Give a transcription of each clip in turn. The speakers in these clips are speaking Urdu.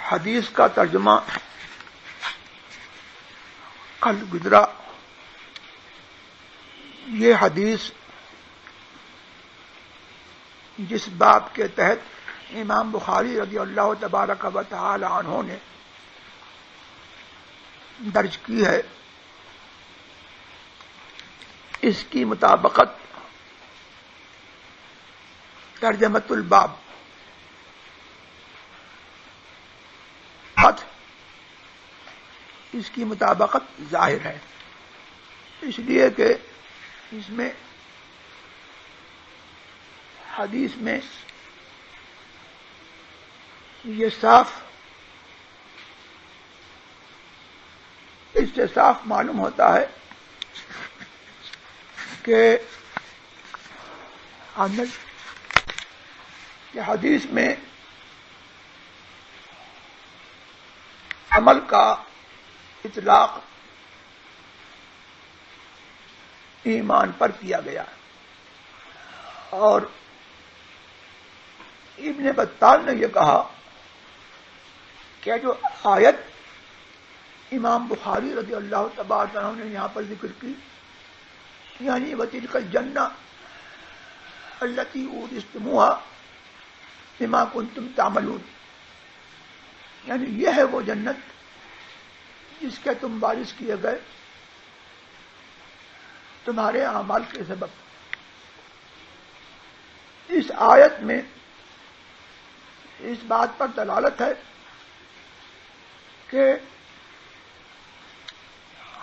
حدیث کا ترجمہ کل گزرا. یہ حدیث جس باب کے تحت امام بخاری رضی اللہ تبارک و تعالی عنہ نے درج کی ہے، اس کی مطابقت ترجمۃ الباب اس کی مطابقت ظاہر ہے، اس لیے کہ اس میں حدیث میں یہ اس سے صاف معلوم ہوتا ہے کہ حدیث میں عمل کا اطلاق ایمان پر کیا گیا، اور ابن بطال نے یہ کہا کہ جو آیت امام بخاری رضی اللہ تبارک عنہ نے یہاں پر ذکر کی، یعنی وَتِلْكَ الْجَنَّةُ الَّتِي أُورِثْتُمُوهَا بِمَا كُنتُمْ تَعْمَلُونَ، یعنی یہ ہے وہ جنت جس کے تم وارث کیے گئے تمہارے اعمال کے سبب. اس آیت میں اس بات پر دلالت ہے کہ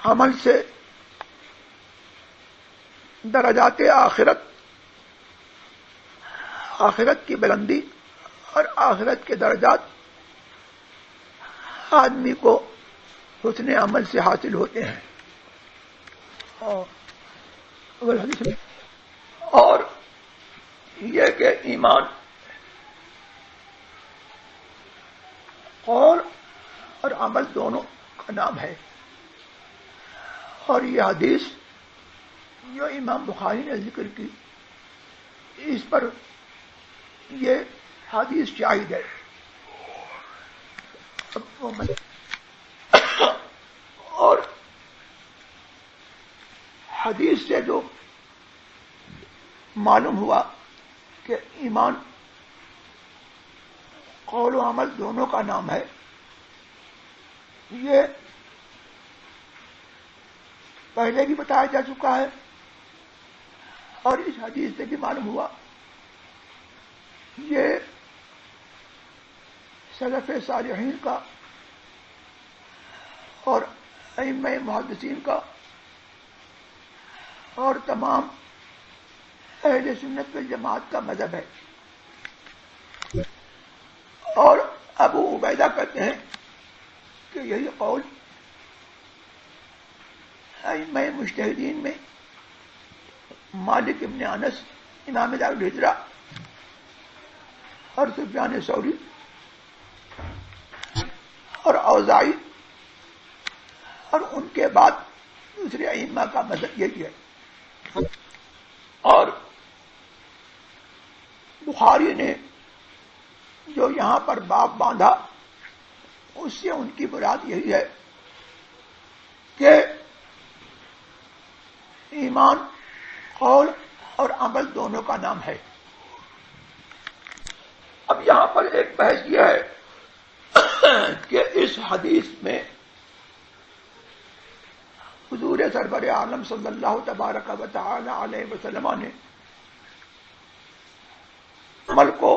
عمل سے درجات آخرت کی بلندی اور آخرت کے درجات آدمی کو حسن عمل سے حاصل ہوتے ہیں. اور یہ کہ ایمان قول اور عمل دونوں کا نام ہے، اور یہ حدیث جو امام بخاری نے ذکر کی اس پر یہ حدیث شاہد ہے. اور حدیث سے جو معلوم ہوا کہ ایمان قول و عمل دونوں کا نام ہے، یہ پہلے بھی بتایا جا چکا ہے، اور اس حدیث سے بھی معلوم ہوا. یہ سلف صالحین کا اور ائمہ محدثین کا اور تمام اہل سنت والجماعت کا مذہب ہے. اور ابو عبیدہ کہتے ہیں کہ یہی قول ائمہ مجتہدین میں مالک ابن انس امام دار الہجرہ اور سفیان ثوری اور اوزاعی اور ان کے بعد دوسرے ائمہ کا مذہب یہی ہے. اور بخاری نے جو یہاں پر باب باندھا اس سے ان کی مراد یہی ہے کہ ایمان قول اور عمل دونوں کا نام ہے. اب یہاں پر ایک بحث یہ ہے کہ اس حدیث میں حضور سرور عالم صلی اللہ تبارک و تعالی علیہ وسلم نے عمل کو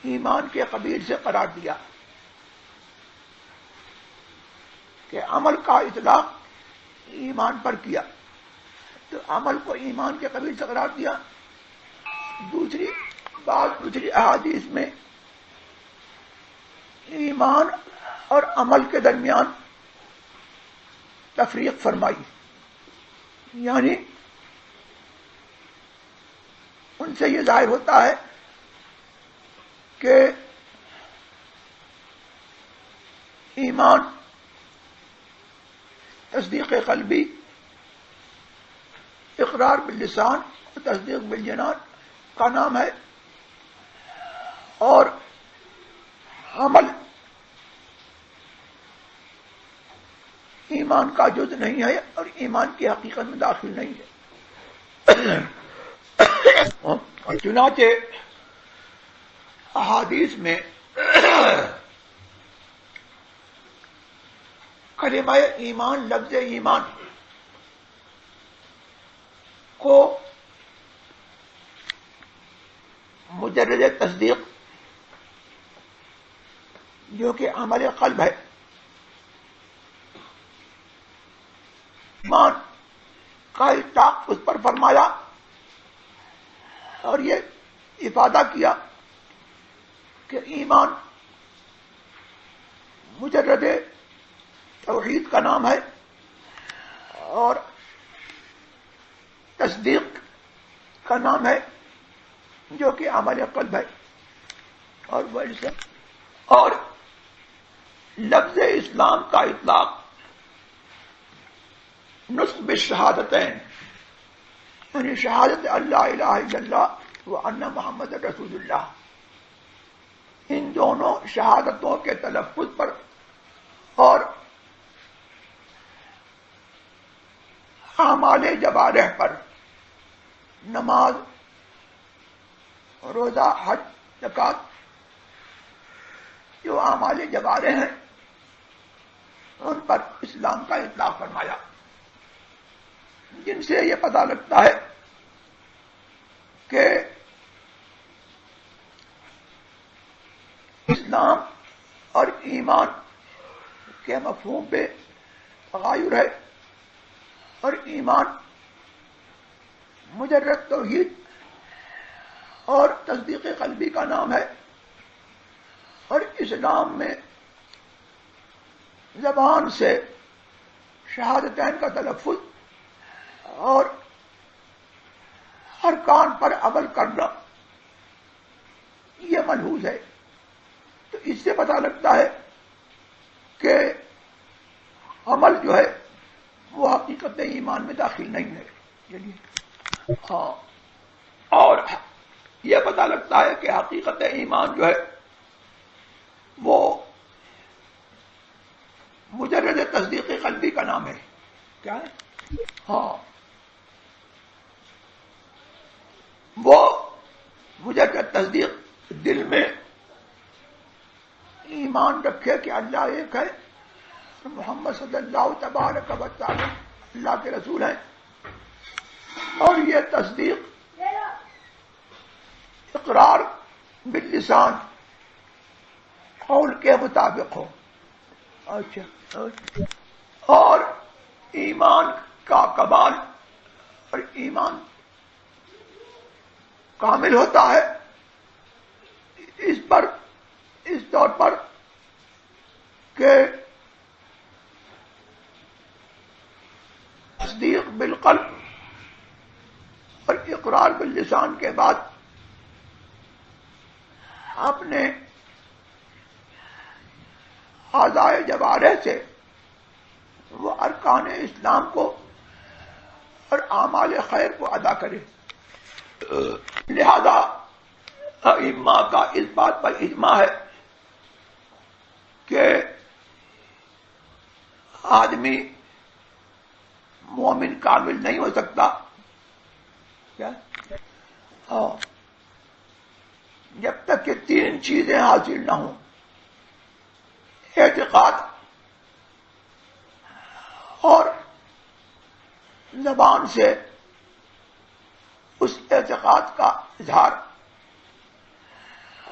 ایمان کے قبیل سے قرار دیا کہ عمل کا اطلاق ایمان پر کیا، تو عمل کو ایمان کے قبیل سے قرار دیا. دوسری احادیث میں ایمان اور عمل کے درمیان تفریق فرمائی، یعنی ان سے یہ ظاہر ہوتا ہے کہ ایمان تصدیق قلبی، اقرار باللسان اور تصدیق بالجنان کا نام ہے، اور ایمان کا جز نہیں ہے اور ایمان کی حقیقت میں داخل نہیں ہے. اور چنانچہ احادیث میں کلمہ ایمان، لفظ ایمان کو مجرد تصدیق جو کہ عمل قلب ہے، ایمان کا اطلاق اس پر فرمایا اور یہ افادہ کیا کہ ایمان مجرد توحید کا نام ہے اور تصدیق کا نام ہے جو کہ عمل قلب ہے. اور لفظ اسلام کا اطلاق نطق بالشہادتین یعنی شہادت اللہ الہ الا اللہ و ان محمد رسول اللہ، ان دونوں شہادتوں کے تلفظ پر اور اعمال جوارح پر، نماز، روزہ، حج، زکات، جو اعمال جوارح ہیں ان پر اسلام کا اطلاق فرمایا، جن سے یہ پتہ لگتا ہے کہ اسلام اور ایمان کے مفہوم پہ تغایر ہے، اور ایمان مجرد توحید اور تصدیق قلبی کا نام ہے، اور اسلام میں زبان سے شہادتین کا تلفظ اور ارکان پر عمل کرنا یہ ملحوظ ہے. تو اس سے پتہ لگتا ہے کہ عمل جو ہے وہ حقیقت ایمان میں داخل نہیں ہے. ہاں، اور یہ پتہ لگتا ہے کہ حقیقت ایمان جو ہے وہ مجرد تصدیق قلبی کا نام ہے. کیا ہے؟ ہاں، وہ مجرد تصدیق دل میں ایمان رکھے کہ اللہ ایک ہے، محمد صلی اللہ تبارک و تعالی اللہ کے رسول ہیں، اور یہ تصدیق اقرار باللسان قول کے مطابق ہو. اچھا، اور ایمان کا کمال اور ایمان کامل ہوتا ہے اس طور پر کہ تصدیق بالقلب اور اقرار باللسان کے بعد اپنے اعضائے جوارح سے وہ ارکان اسلام کو اور اعمال خیر کو ادا کرے. لہذا ائمہ کا اس بات پر اجماع ہے کہ آدمی مومن کامل نہیں ہو سکتا کیا جب تک کہ تین چیزیں حاصل نہ ہوں: اعتقاد اور زبان سے اس اعتقاد کا اظہار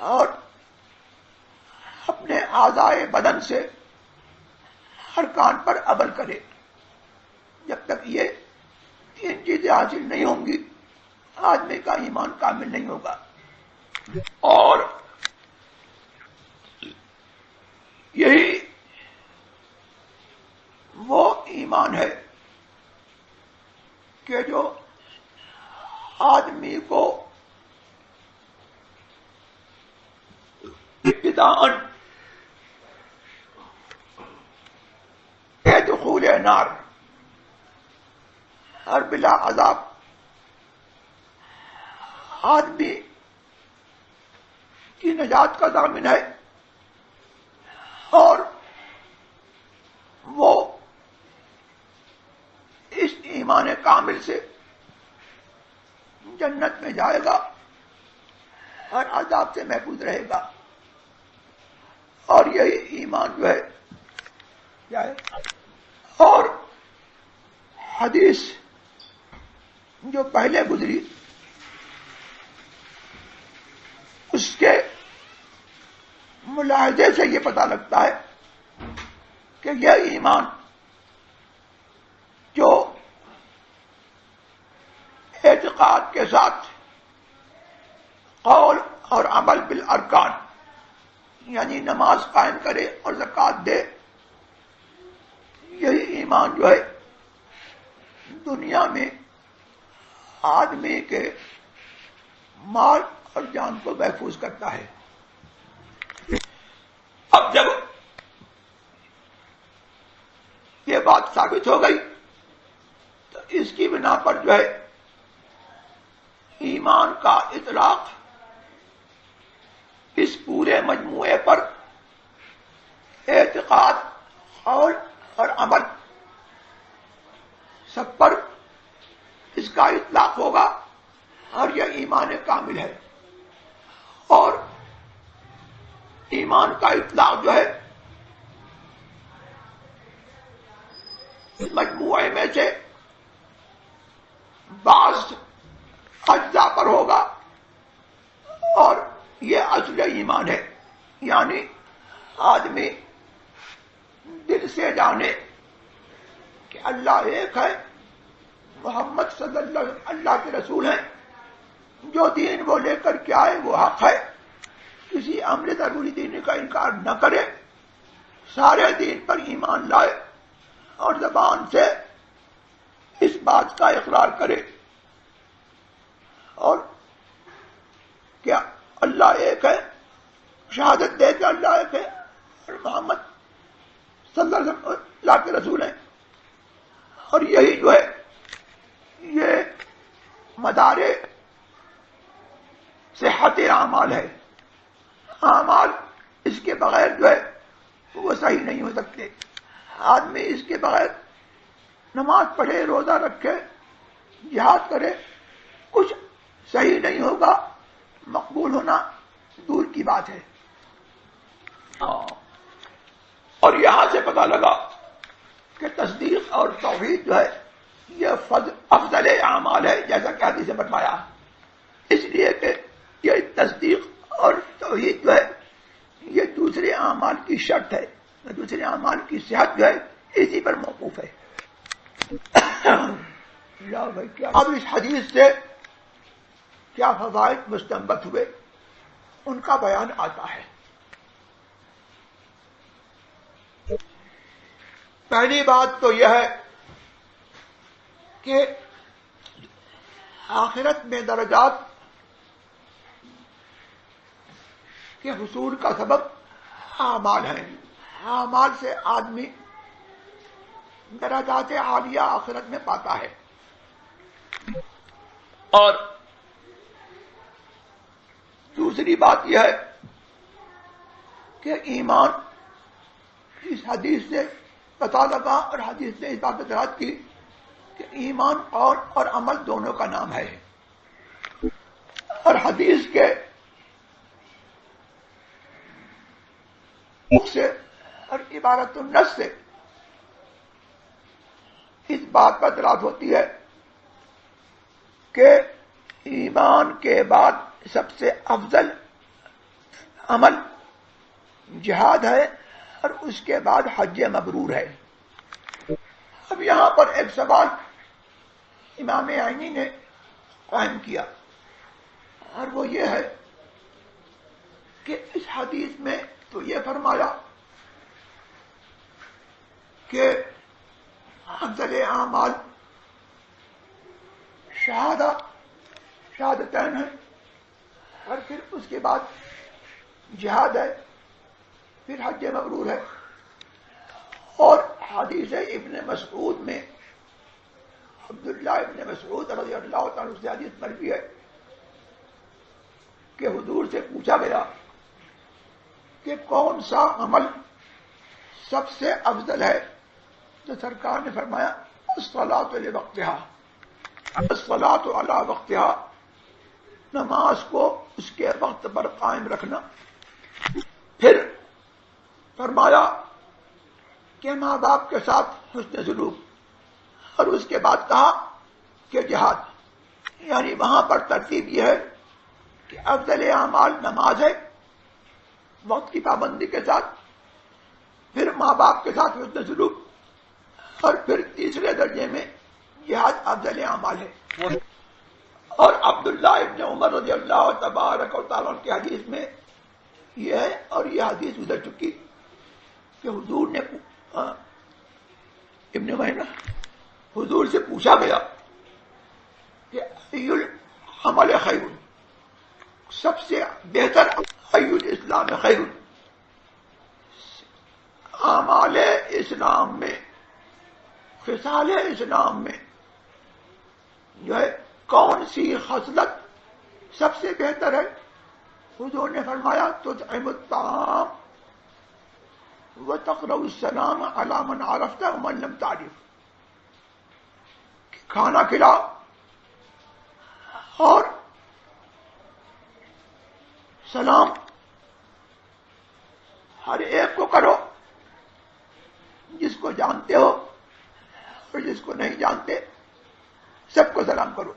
اور اپنے اعضائے بدن سے ارکان پر عمل کرے. جب تک یہ تین چیزیں حاصل نہیں ہوں گی آدمی کا ایمان کامل نہیں ہوگا. اور یہی وہ ایمان ہے کہ جو آدمی کو ابتداءً دخول نار اور بلا عذاب آدمی کی نجات کا ضامن ہے، اور وہ ایمان کامل سے جنت میں جائے گا اور عذاب سے محفوظ رہے گا. اور یہی ایمان جو ہے جائے. اور حدیث جو پہلے گزری اس کے ملاحظے سے یہ پتہ لگتا ہے کہ یہ ایمان جو اعتقاد کے ساتھ قول اور عمل بالارکان یعنی نماز قائم کرے اور زکوٰۃ دے، یہی ایمان جو ہے دنیا میں آدمی کے مال اور جان کو محفوظ کرتا ہے. اب جب یہ بات ثابت ہو گئی تو اس کی بنا پر جو ہے ایمان کا اطلاق اس پورے مجموعے پر اعتقاد، قول اور عمل سب پر اس کا اطلاق ہوگا اور یہ ایمان کامل ہے. اور ایمان کا اطلاق جو ہے اس مجموعے میں سے بعض اجزاء پر ہوگا اور یہ اصل ایمان ہے. یعنی آدمی دل سے جانے کہ اللہ ایک ہے، محمد صلی اللہ علیہ وسلم اللہ کے رسول ہیں، جو دین وہ لے کر کے آئے وہ حق ہے، کسی عمل ضروری دین کا انکار نہ کرے، سارے دین پر ایمان لائے اور زبان سے اس بات کا اقرار کرے اور کیا اللہ ایک ہے، شہادت دے کہ اللہ ایک ہے اور محمد صلی اللہ علیہ وسلم اللہ کے رسول ہیں. اور یہی جو ہے یہ مدار صحت اعمال ہے. اعمال اس کے بغیر جو ہے وہ صحیح نہیں ہو سکتے. آدمی اس کے بغیر نماز پڑھے، روزہ رکھے، جہاد کرے، کچھ صحیح نہیں ہوگا، مقبول ہونا دور کی بات ہے. اور یہاں سے پتہ لگا کہ تصدیق اور توحید جو ہے یہ افضل اعمال ہے، جیسا کہ حدیث سے بتایا. اس لیے کہ یہ تصدیق اور توحید جو ہے یہ دوسرے اعمال کی شرط ہے، دوسرے اعمال کی صحت جو ہے اسی پر موقوف ہے. اب اس حدیث سے کیا فوائد مستنبط ہوئے ان کا بیان آتا ہے. پہلی بات تو یہ ہے کہ آخرت میں درجات کے حصول کا سبب اعمال ہیں. اعمال سے آدمی درجات عالیہ آخرت میں پاتا ہے. اور دوسری بات یہ ہے کہ ایمان اس حدیث سے پتہ لگا اور حدیث نے اس بات وضاحت کی کہ ایمان قول اور عمل دونوں کا نام ہے. اور حدیث کے مخ سے اور عبارت النص سے اس بات پر دلالت ہوتی ہے کہ ایمان کے بعد سب سے افضل عمل جہاد ہے اور اس کے بعد حج مبرور ہے. اب یہاں پر ایک سوال امام عینی نے قائم کیا اور وہ یہ ہے کہ اس حدیث میں تو یہ فرمایا کہ افضل اعمال شہادتین ہے اور پھر اس کے بعد جہاد ہے، پھر حج مبرور ہے. اور حدیث ابن مسعود میں عبداللہ ابن مسعود رضی اللہ تعالیٰ سے حدیث مروی ہے کہ حضور سے پوچھا گیا کہ کون سا عمل سب سے افضل ہے، تو سرکار نے فرمایا الصلاۃ لوقتها، الصلاۃ علی وقتها، نماز کو اس کے وقت پر قائم رکھنا. پھر فرمایا کہ ماں باپ کے ساتھ حسن سلوک، اور اس کے بعد کہا کہ جہاد. یعنی وہاں پر ترتیب یہ ہے کہ افضل اعمال نماز ہے وقت کی پابندی کے ساتھ، پھر ماں باپ کے ساتھ حسن سلوک، اور پھر تیسرے درجے میں جہاد افضل اعمال ہے. اور عبداللہ ابن عمر رضی اللہ تبارک و تعالیٰ کی حدیث میں یہ ہے، اور یہ حدیث گزر چکی کہ حضور نے ابن مہینہ حضور سے پوچھا گیا کہ ای العمل خیر، سب سے بہتر ای الاسلام خیر، اعمال اسلام میں، خصال اسلام میں جو ہے کون سی خصلت سب سے بہتر ہے؟ حضور نے فرمایا تطعم الطعام وتقرأ السلام علی من عرفت ومن لم تعرف، کھانا کھلاؤ اور سلام ہر ایک کو کرو، جس کو جانتے ہو اور جس کو نہیں جانتے سب کو سلام کرو.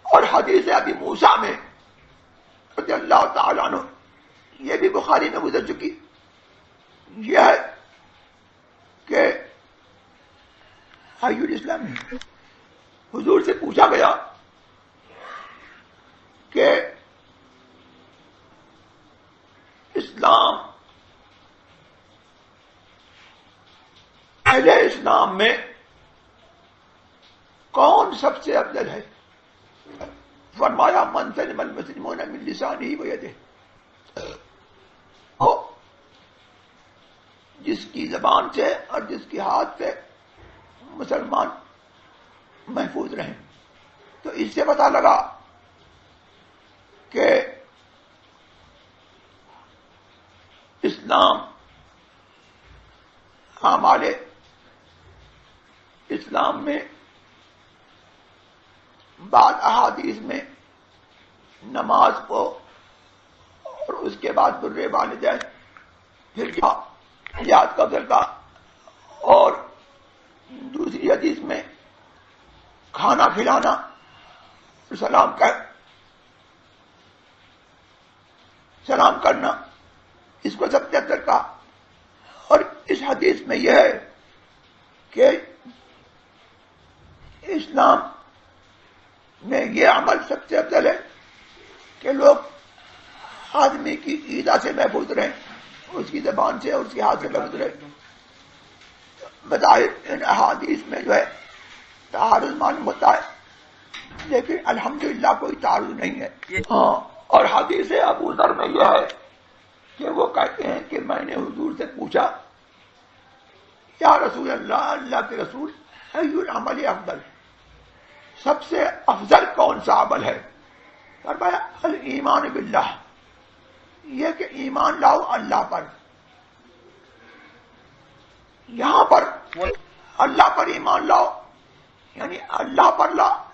اور حدیث ابی موسیٰ میں رضی اللہ تعالیٰ عنہ، یہ بھی بخاری میں گزر چکی، یہ ہے کہ حی الاسلام حضور سے پوچھا گیا کہ اسلام، اہل اسلام میں کون سب سے افضل ہے؟ فرمایا من سلم المسلمون من لسانہ ویدہ، جس کی زبان سے اور جس کی ہاتھ سے مسلمان محفوظ رہیں. تو اس سے پتہ لگا کہ اسلام، اعمال اسلام میں بعض احادیث میں نماز کو، اور اس کے بعد بر والدین، پھر جہاد کا ذکر، اور دوسری حدیث میں کھانا کھلانا، سلام کرنا، اس کو سب سے افضل کہا. اور اس حدیث میں یہ ہے کہ اسلام میں یہ عمل سب سے افضل ہے کہ لوگ آدمی کی ایذا سے محفوظ رہیں، اس کی زبان سے اور اس کے ہاتھ سے محفوظ رہیں. بظاہر ان احادیث میں جو ہے تعارض معلوم ہوتا ہے، لیکن الحمدللہ کوئی تعارض نہیں ہے. ہاں، اور حدیث ابو ذر میں یہ ہے کہ وہ کہتے ہیں کہ میں نے حضور سے پوچھا یا رسول اللہ، اللہ کے رسول، ای العمل افضل، سب سے افضل کون سا عمل ہے؟ فرمایا الایمان باللہ، یہ کہ ایمان لاؤ اللہ پر. یہاں پر اللہ پر ایمان لاؤ، یعنی اللہ پر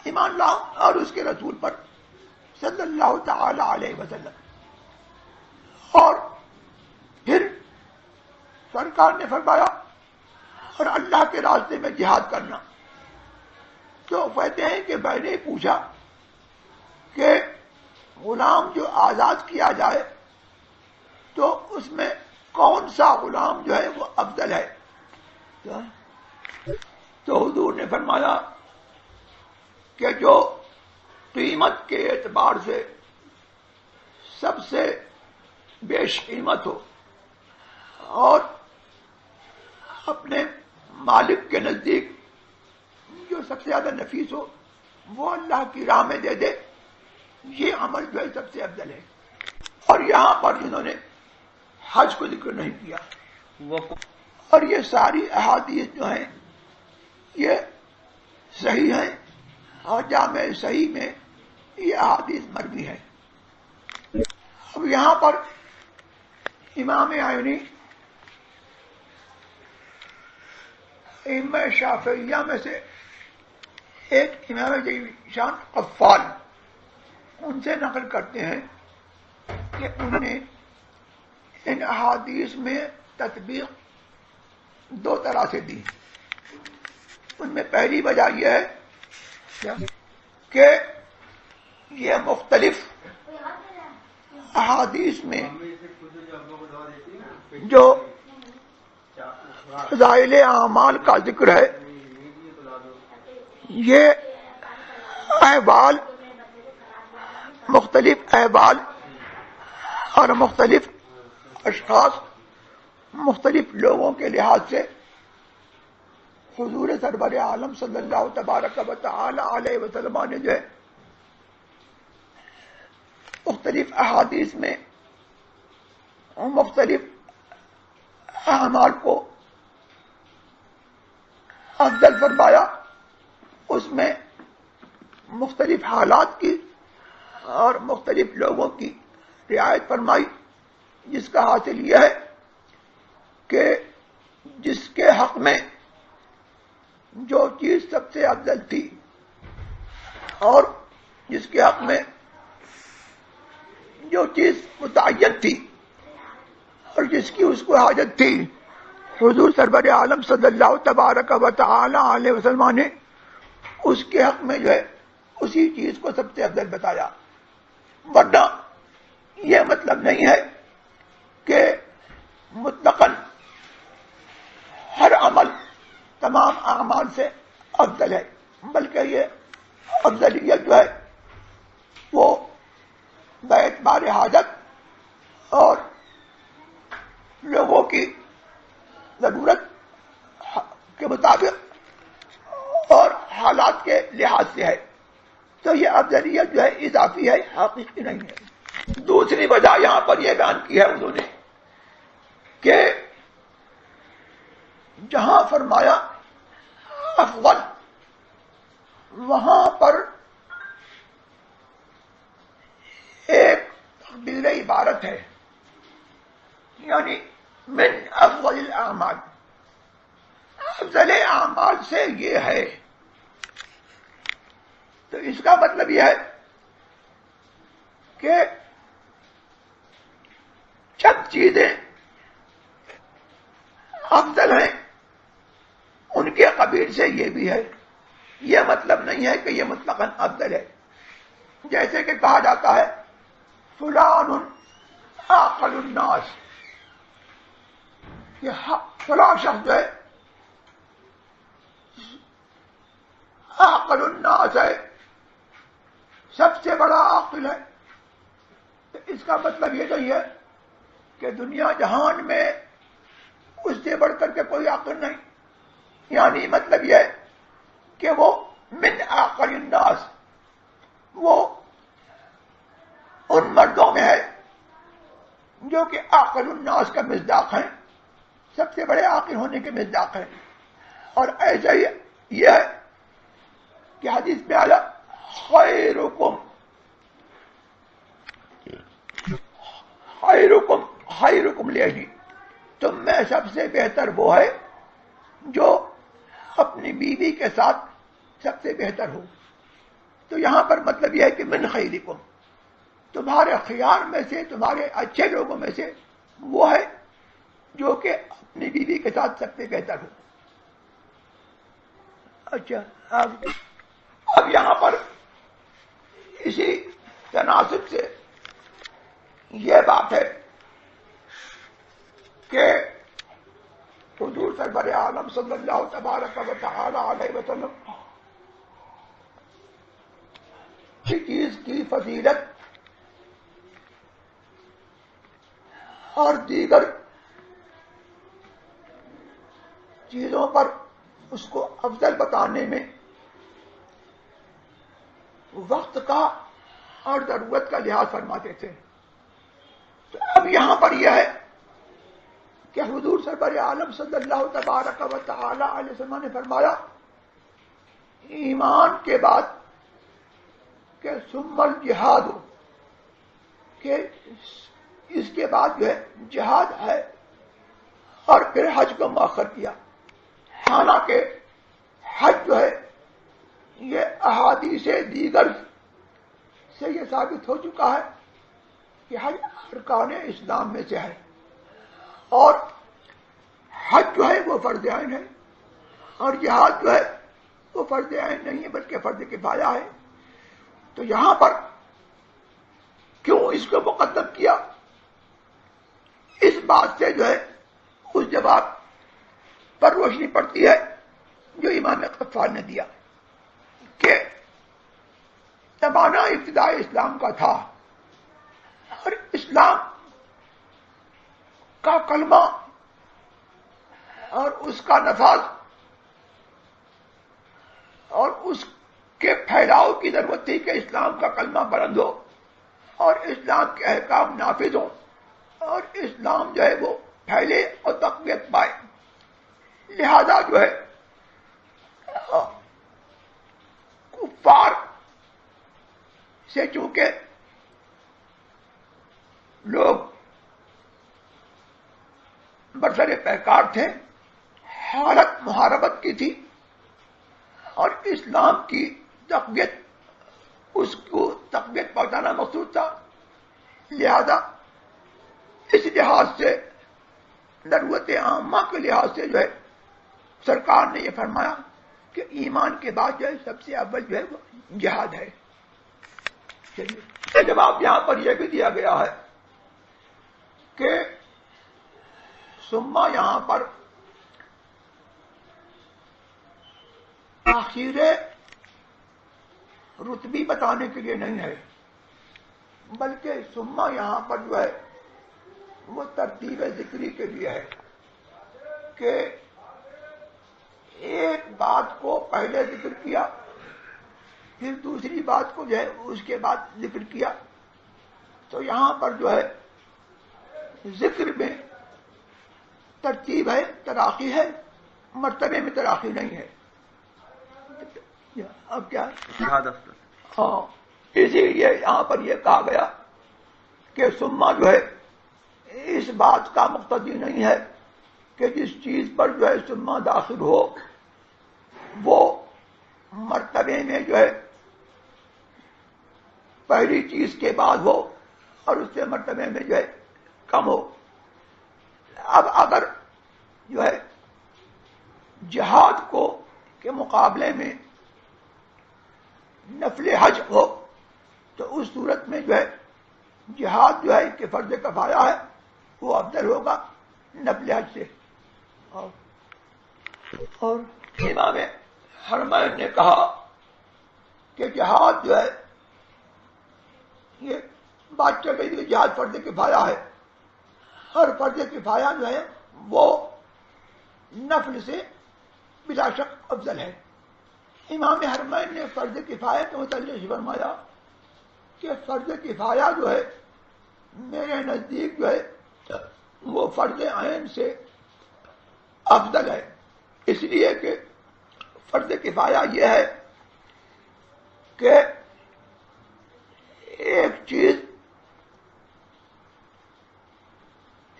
ایمان لاؤ اور اس کے رسول پر صلی اللہ تعالی علیہ وسلم. اور پھر سرکار نے فرمایا اور اللہ کے راستے میں جہاد کرنا. تو کہتے ہیں کہ میں نے پوچھا کہ غلام جو آزاد کیا جائے تو اس میں کون سا غلام جو ہے وہ افضل ہے؟ تو حضور نے فرمایا کہ جو قیمت کے اعتبار سے سب سے بیش قیمت ہو اور اپنے مالک کے نزدیک جو سب سے زیادہ نفیس ہو، وہ اللہ کی راہ میں دے دے، یہ عمل جو ہے سب سے افضل ہے. اور یہاں پر جنہوں نے حج کو ذکر نہیں کیا، اور یہ ساری احادیث جو ہیں یہ صحیح ہیں، اور جامع صحیح میں یہ احادیث مروی ہیں. اب یہاں پر امام عینی ائمہ شافعیہ میں سے ایک امام شان قفال ان سے نقل کرتے ہیں کہ انہوں نے ان احادیث میں تطبیق دو طرح سے دی. ان میں پہلی وجہ یہ ہے کہ یہ مختلف احادیث میں جو فضائل اعمال کا ذکر ہے یہ احوال مختلف احوال اور مختلف اشخاص مختلف لوگوں کے لحاظ سے حضور سرور عالم صلی اللہ تبارک و تعالی علیہ وسلم نے جو ہے مختلف احادیث میں مختلف اعمال کو افضل فرمایا. اس میں مختلف حالات کی اور مختلف لوگوں کی رعایت فرمائی، جس کا حاصل یہ ہے کہ جس کے حق میں جو چیز سب سے افضل تھی اور جس کے حق میں جو چیز متعین تھی اور جس کی اس کو حاجت تھی، حضور سرور عالم صلی اللہ تبارک و تعالی علیہ وسلم نے اس کے حق میں جو ہے اسی چیز کو سب سے افضل بتایا. ورنہ یہ مطلب نہیں ہے کہ مطلقاً ہر عمل تمام اعمال سے افضل ہے، بلکہ یہ افضلیت جو ہے وہ باعتبار حاجت اور لوگوں کی ضرورت کے مطابق اور حالات کے لحاظ سے ہے. تو یہ افضلیت جو ہے اضافی ہے، حقیقی نہیں ہے. دوسری وجہ یہاں پر یہ بیان کی ہے انہوں نے کہ جہاں فرمایا افضل وہاں پر ایک تقدیر عبارت ہے، یعنی من افضل الاعمال، افضل اعمال سے یہ ہے. تو اس کا مطلب یہ ہے کہ جب چیزیں افضل ہیں ان کے قبیل سے یہ بھی ہے. یہ مطلب نہیں ہے کہ یہ مطلقاً افضل ہے. جیسے کہ کہا جاتا ہے فلان عاقل الناس، یہ فلاں شخص جو ہے عاقل الناس ہے، سب سے بڑا عاقل ہے. تو اس کا مطلب یہ نہیں ہے کہ دنیا جہان میں اس سے بڑھ کر کے کوئی عاقل نہیں. یعنی مطلب یہ ہے کہ وہ من عاقل الناس، وہ ان مردوں میں ہے جو کہ عاقل الناس کا مصداق ہیں، سب سے بڑے عاقل ہونے کے مصداق ہیں. اور ایسا ہی یہ ہے کہ حدیث میں آیا خیرکم خیرکم خیرکم لیہی، تم میں سب سے بہتر وہ ہے جو اپنی بیوی کے ساتھ سب سے بہتر ہو. تو یہاں پر مطلب یہ ہے کہ من خیرکم، تمہارے خیار میں سے، تمہارے اچھے لوگوں میں سے وہ ہے جو کہ اپنی بیوی کے ساتھ سب سے بہتر ہو. اچھا، اب یہاں پر اسی تناسب سے یہ بات ہے کہ حضور سرور عالم صلی اللہ تبارک و تعالی علیہ وسلم کی چیز کی فضیلت اور دیگر چیزوں پر اس کو افضل بتانے میں وقت کا اور ضرورت کا لحاظ فرماتے تھے. تو اب یہاں پر یہ ہے کہ حضور سرور عالم صلی اللہ تبارک و تعالی علیہ وسلم نے فرمایا ایمان کے بعد کہ ثم الجہاد، کہ اس کے بعد جو ہے جہاد ہے، اور پھر حج کو مؤخر کیا. حالانکہ حج جو ہے یہ احادیث دیگر سے یہ ثابت ہو چکا ہے کہ حج ارکان اسلام میں سے ہے، اور حج جو ہے وہ فرض عین ہے، اور جہاد جو ہے وہ فرض عین نہیں ہے بلکہ فرض کفایہ ہے۔ تو یہاں پر کیوں اس کو مقدم کیا؟ اس بات سے جو ہے اس جواب پر روشنی پڑتی ہے جو امام غفار نے دیا کہ زمانہ ابتدائی اسلام کا تھا، اور اسلام کا کلمہ اور اس کا نفاذ اور اس کے پھیلاؤ کی ضرورت تھی کہ اسلام کا کلمہ بلند ہو اور اسلام کے احکام نافذ ہوں اور اسلام جو ہے وہ پھیلے اور تقویت پائے۔ لہذا جو ہے کفار سے چونکہ لوگ برسر پیکار تھے، حالت محاربت کی تھی، اور اسلام کی تقویت، اس کو تقویت پہنچانا مقصود تھا، لہذا اس لحاظ سے ضرورت عامہ کے لحاظ سے جو ہے سرکار نے یہ فرمایا کہ ایمان کے بعد جو ہے سب سے اول جو ہے وہ جہاد ہے۔ چلیے جواب یہاں پر یہ بھی دیا گیا ہے کہ ثم یہاں پر تاخیر رتبی بتانے کے لیے نہیں ہے، بلکہ ثم یہاں پر جو ہے وہ ترتیب ذکری کے لیے ہے کہ ایک بات کو پہلے ذکر کیا، پھر دوسری بات کو جو ہے اس کے بعد ذکر کیا۔ تو یہاں پر جو ہے ذکر میں ترتیب ہے، تراخی ہے، مرتبے میں تراخی نہیں ہے۔ اب کیا؟ ہاں، اسی لیے یہاں پر یہ کہا گیا کہ ثم جو ہے اس بات کا مقتضی نہیں ہے کہ جس چیز پر جو ہے ثم داخل ہو وہ مرتبے میں جو ہے پہلی چیز کے بعد ہو اور اس سے مرتبے میں جو ہے کم ہو۔ اب اگر جو ہے جہاد کو کے مقابلے میں نفل حج ہو تو اس صورت میں جو ہے جہاد جو ہے کہ فرض کفایہ ہے وہ افضل ہوگا نفل حج سے۔ اور امام حرمین نے کہا کہ جہاد جو ہے یہ بات چل رہی تھی، جہاد فرض کفایہ ہے، اور فرض کفایہ جو ہے وہ نفل سے بلا شک افضل ہے۔ امام حرمین نے فرض کفایہ کے متعلق فرمایا کہ فرض کفایہ جو ہے میرے نزدیک جو ہے وہ فرض عین سے افضل ہے، اس لیے کہ فرض کفایہ یہ ہے کہ ایک چیز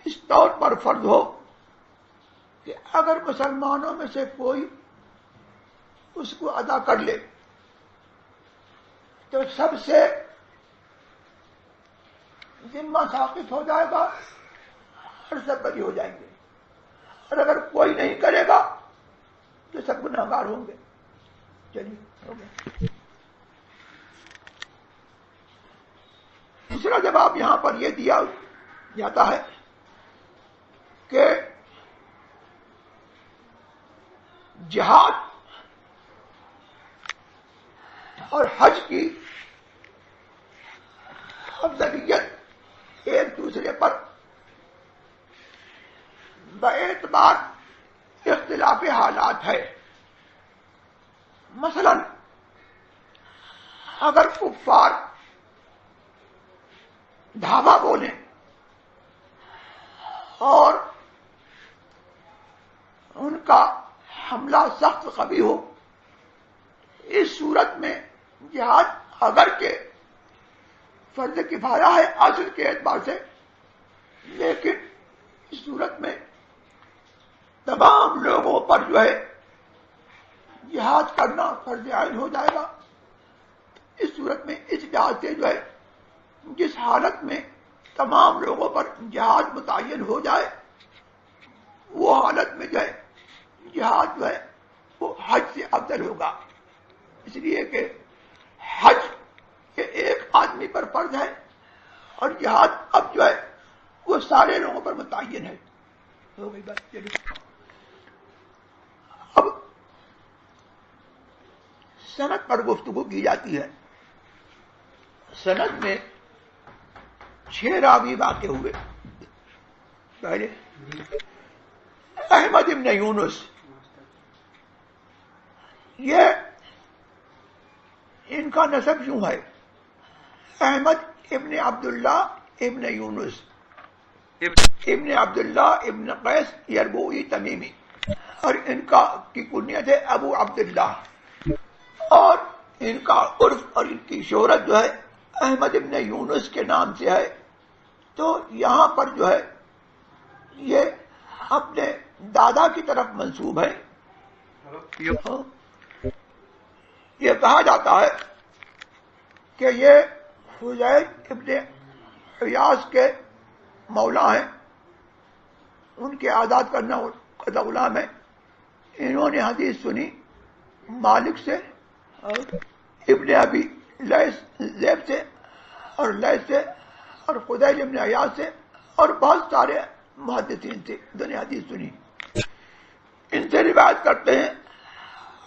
اس طور پر فرض ہو کہ اگر مسلمانوں میں سے کوئی اس کو ادا کر لے تو سب سے ذمہ ساقط ہو جائے گا اور سب بری ہو جائیں گے، اور اگر کوئی نہیں کرے گا تو سب گنہگار ہوں گے۔ چلیے ہو گیا۔ دوسرا جواب یہاں پر یہ دیا جاتا ہے کہ جہاد اور حج کی افضلیت ایک دوسرے پر باعتبار اختلاف حالات ہے۔ مثلا اگر کفار دھاوا بولیں اور ان کا حملہ سخت قوی ہو، اس صورت میں جہاد اگر کہ فرض کفایہ ہے اصل کے اعتبار سے، لیکن اس صورت میں تمام لوگوں پر جو ہے جہاد کرنا فرض عین ہو جائے گا۔ اس صورت میں اس لحاظ سے جو ہے جس حالت میں تمام لوگوں پر جہاد متعین ہو جائے وہ حالت میں جو ہے جہاد جو ہے وہ حج سے افضل ہوگا، اس لیے کہ حج یہ ایک آدمی پر فرض ہے اور جہاد اب جو ہے وہ سارے لوگوں پر متعین ہے۔ ہو گئی بات۔ چلیے اب سند پر گفتگو کی جاتی ہے۔ سند میں 6 راوی واقع ہوئے۔ پہلے احمد ابن یونس، یہ ان کا نسب یوں ہے، احمد ابن عبداللہ ابن یونس ابن عبداللہ ابن قیس یربوئی تمیمی، اور ان کی کنیت ہے ابو عبداللہ، اور ان کا عرف اور ان کی شہرت جو ہے احمد ابن یونس کے نام سے ہے۔ تو یہاں پر جو ہے یہ اپنے دادا کی طرف منسوب ہے۔ یہ کہا جاتا ہے کہ یہ فضیل ابن عیاض کے مولا ہیں، ان کے آزاد کرنا کا غلام ہے۔ انہوں نے حدیث سنی مالک سے اور ابن ابی زیب سے اور لیث سے اور فضیل ابن عیاض سے اور بہت سارے محدثین سے انہوں نے حدیث سنی۔ ان سے روایت کرتے ہیں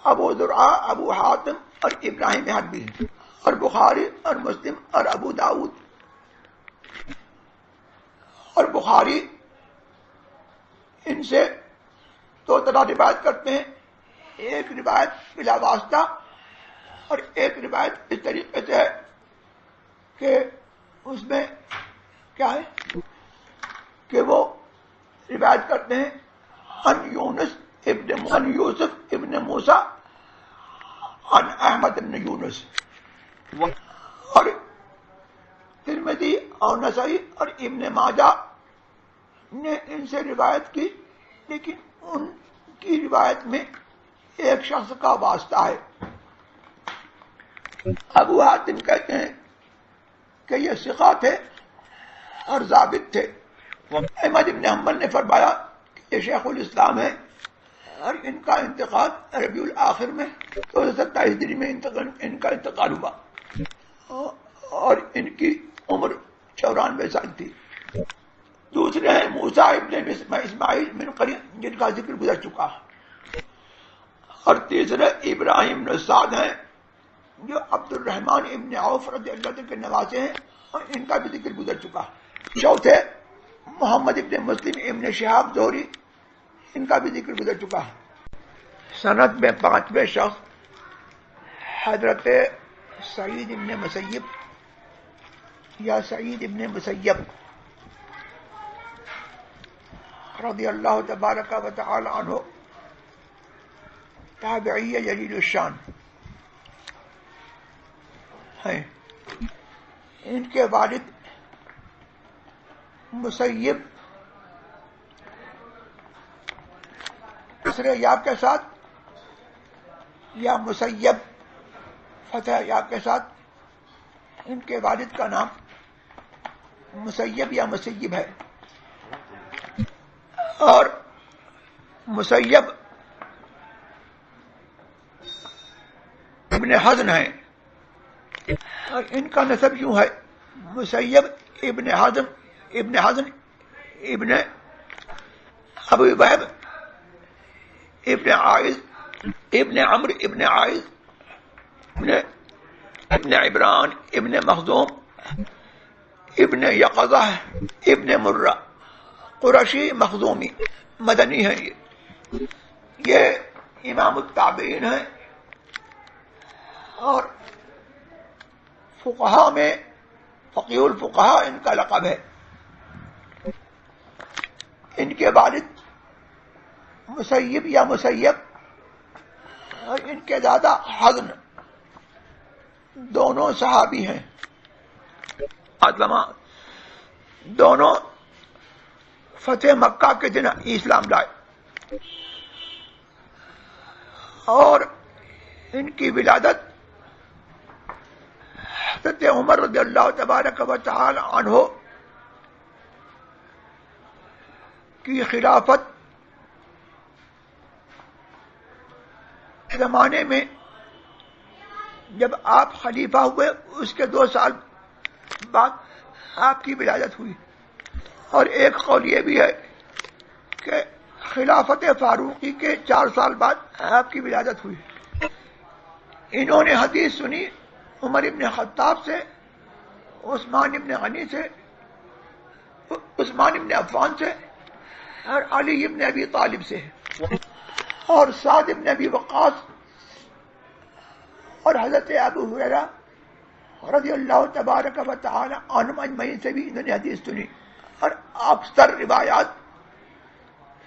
ابو زرعہ، ابو حاتم اور ابراہیم حربی اور بخاری اور مسلم اور ابو داؤد۔ اور بخاری ان سے 2 طرح روایت کرتے ہیں، ایک روایت بلا واسطہ اور ایک روایت اس طریقے سے ہے کہ اس میں کیا ہے کہ وہ روایت کرتے ہیں ان یوسف ابن موسیٰ ان احمد ابن یونس، اور ترمذی اور نسائی اور ابن ماجہ نے ان سے روایت کی، لیکن ان کی روایت میں ایک شخص کا واسطہ ہے۔ ابو حاتم کہتے ہیں کہ یہ ثقہ تھے اور ضابط تھے۔ احمد ابن حنبل نے فرمایا کہ یہ شیخ الاسلام ہے اور ان کا انتقال ربیع الاخر میں 227 ہجری میں ان کا انتقال ہوا اور ان کی عمر 94 سال تھی۔ دوسرے ہیں موسیٰ ابن اسماعیل بن قرین جن کا ذکر گزر چکا ہے، اور تیسرے ابراہیم بن سعد ہیں جو عبد الرحمن ابن عوف رضی اللہ عنہ کے نواسے ہیں اور ان کا بھی ذکر گزر چکا ہے۔ چوتھے محمد ابن مسلم ابن شہاب زہری، ان کا بھی ذکر گزر چکا ہے۔ سند میں 5ویں شخص حضرت سعید ابن مسیب یا سعید ابن مسیب رضی اللہ تبارک و تعالی عنہ، تابعی جلیل الشان ہیں۔ ان کے والد مسیب کسر یا کے ساتھ یا مسیب فتح یا کے ساتھ، ان کے والد کا نام مسیب یا مسیب ہے، اور مسیب ابن حزن ہیں، اور ان کا نسب یوں ہے مسیب ابن حزن ابن ابو وہب ابن عائز ابن عمرو ابن عائز ابن عبران ابن مخزوم ابن یقظہ ابن مرہ، قرشی مخزومی، مدنی ہے۔ یہ امام التابعین ہیں اور فقہا میں فقیہ الفقہا ان کا لقب ہے۔ ان کے والد مسیب یا مسیب اور ان کے دادا حزن دونوں صحابی ہیں، دونوں فتح مکہ کے دن اسلام لائے، اور ان کی ولادت حضرت عمر رضی اللہ تبارک و تعالی عنہ کی خلافت زمانے میں جب آپ خلیفہ ہوئے اس کے 2 سال بعد آپ کی ولادت ہوئی. اور ایک قول یہ بھی ہے کہ خلافت فاروقی کے 4 سال بعد آپ کی ولادت ہوئی. انہوں نے حدیث سنی عمر ابن خطاب سے، عثمان ابن غنی سے، عثمان ابن عفان سے، اور علی ابن ابی طالب سے، اور سعد ابن ابی وقاص اور حضرت ابو ہریرہ رضی اللہ تبارک و تعالی عنہم اجمعین سے بھی انہوں نے حدیث سنی. اور اکثر روایات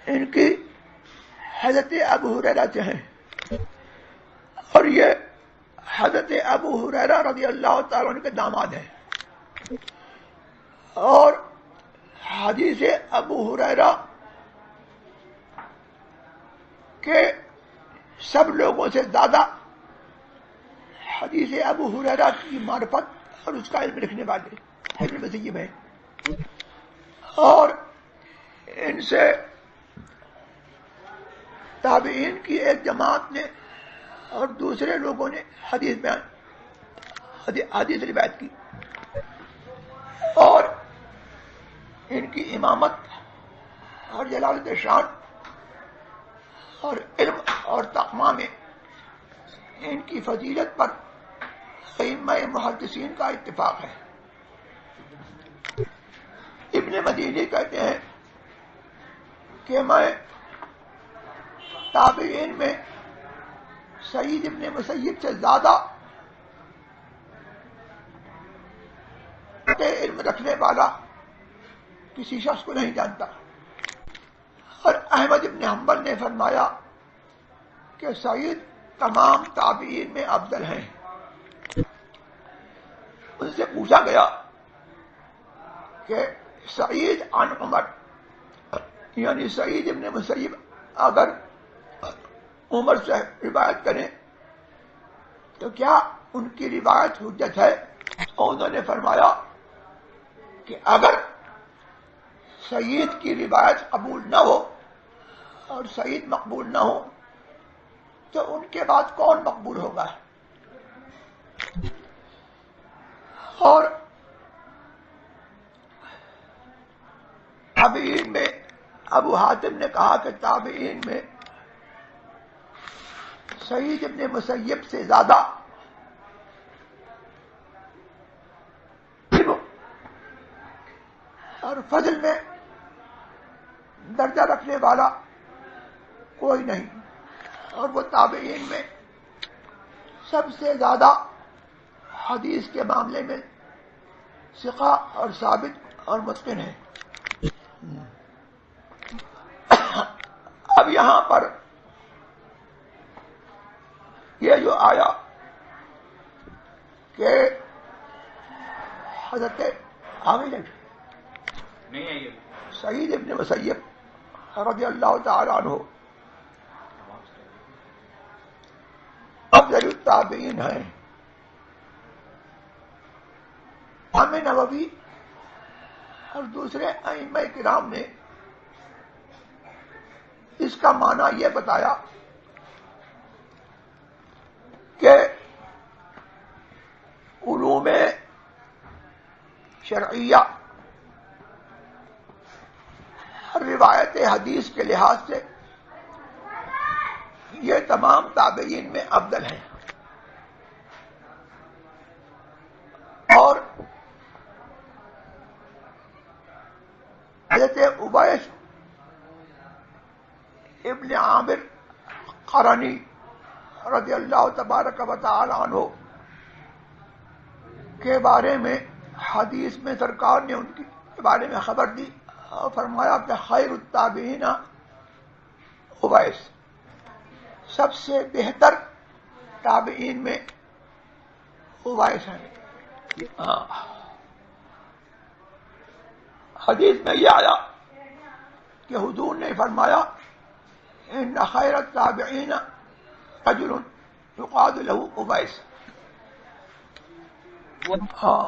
ان کی حضرت ابو ہریرہ سے ہیں. اور یہ حضرت ابو ہریرہ رضی اللہ تعالی عنہ کے داماد ہیں. اور حدیث ابو ہریرہ کے سب لوگوں سے زیادہ حدیث ابو ہریرہ کی معرفت اور اس کا علم رکھنے والے ابن مسیب ہیں. اور ان سے تابعین کی ایک جماعت نے اور دوسرے لوگوں نے حدیث روایت کی. اور ان کی امامت اور جلالت شان اور علم اور تقویٰ میں ان کی فضیلت پر ائمہ محدثین کا اتفاق ہے. ابن مدینی کہتے ہیں کہ میں تابعین میں سعید ابن مسیب سے زیادہ علم رکھنے والا کسی شخص کو نہیں جانتا. اور احمد ابن حنبل نے فرمایا کہ سعید تمام تابعین میں افضل ہیں. ان سے پوچھا گیا کہ سعید عن عمر، یعنی سعید ابن مسیب اگر عمر سے روایت کریں تو کیا ان کی روایت حجت ہے؟ اور انہوں نے فرمایا کہ اگر سعید کی روایت قبول نہ ہو اور سعید مقبول نہ ہو تو ان کے بعد کون مقبول ہوگا؟ اور تابعین میں ابو حاتم نے کہا کہ تابعین میں سعید ابن مسیب سے زیادہ اور فضل میں درجہ رکھنے والا کوئی نہیں. اور وہ تابعین میں سب سے زیادہ حدیث کے معاملے میں ثقہ اور ثابت اور متقن ہے. اب یہاں پر یہ جو آیا کہ حضرت سعید ابن مسیب رضی اللہ تعالی عنہ افضل التابعین ہیں. امام نووی اور دوسرے ائمہ کرام نے اس کا معنی یہ بتایا کہ علوم شرعیہ روایت حدیث کے لحاظ سے یہ تمام تابعین میں افضل ہیں. اور حضرت عبیس ابن عامر قرنی رضی اللہ تبارک و تعالی عنہ کے بارے میں حدیث میں سرکار نے ان کے بارے میں خبر دی اور فرمایا کہ خیر التابعین عبیس، سب سے بہتر تابعین میں عبیس ہیں. حدیث میں یہ آیا کہ حضور نے فرمایا ان خیر التابعین رجل یقال له اویس. ہاں